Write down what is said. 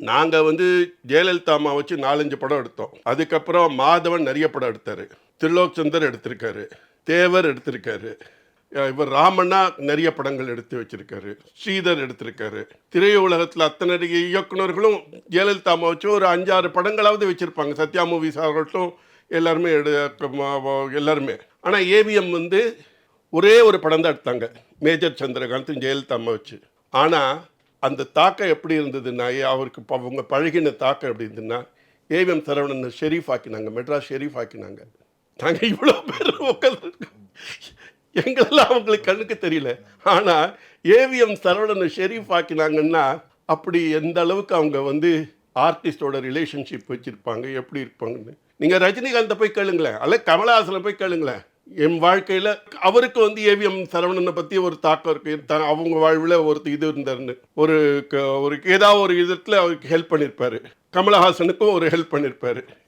நாங்கள் வந்து ஜெயலலிதா அம்மா வச்சு 4-5 படம் எடுத்தோம். அதுக்கப்புறம் மாதவன் நிறைய படம் எடுத்தார். திரிலோக் சந்தர் எடுத்திருக்காரு, தேவர் எடுத்திருக்காரு, இவர் ராமண்ணா நிறைய படங்கள் எடுத்து வச்சிருக்காரு, ஸ்ரீதர் எடுத்திருக்காரு. திரையுலகத்தில் அத்தனை இயக்குனர்களும் ஜெயலலிதா அம்மா வச்சு ஒரு 5-6 படங்களாவது வச்சுருப்பாங்க. சத்யா மூவிஸ் ஆகட்டும், எல்லாருமே எல்லாருமே. ஆனால் ஏவிஎம் வந்து ஒரே ஒரு படம் தான் எடுத்தாங்க, மேஜர் சந்திரகாந்த் ஜெயலலிதா அம்மா வச்சு. ஆனால் அந்த தாக்கம் எப்படி இருந்ததுன்னா, அவருக்கு அவங்க பழகின தாக்கம் எப்படி இருந்ததுன்னா, ஏவிஎம் சரவணன் ஷெரீஃப் ஆக்கினாங்க, மெட்ராஸ் ஷெரீஃப் ஆக்கினாங்க. நாங்கள் இவ்வளோ பேர் உட்காந்து எங்களெல்லாம் அவங்களுக்கு கண்ணுக்கு தெரியல. ஆனால் ஏவிஎம் சரவணனை ஷெரீஃப் ஆக்கினாங்கன்னா அப்படி எந்த அளவுக்கு அவங்க வந்து ஆர்டிஸ்டோட ரிலேஷன்ஷிப் வச்சுருப்பாங்க, எப்படி இருப்பாங்கன்னு. நீங்கள் ரஜினிகாந்தை போய் கேளுங்களேன், அல்ல கமலஹாசனை போய் கேளுங்களேன். என் வாழ்க்கையில் அவருக்கு வந்து ஏவிஎம் சரவணனை பற்றி ஒரு தாக்கம் இருக்குது. அவங்க வாழ்வில் ஒரு இது இருந்தாருன்னு ஒரு ஏதாவது ஒரு விதத்தில் அவருக்கு ஹெல்ப் பண்ணியிருப்பார். கமலஹாசனுக்கும் ஒரு ஹெல்ப் பண்ணியிருப்பார்.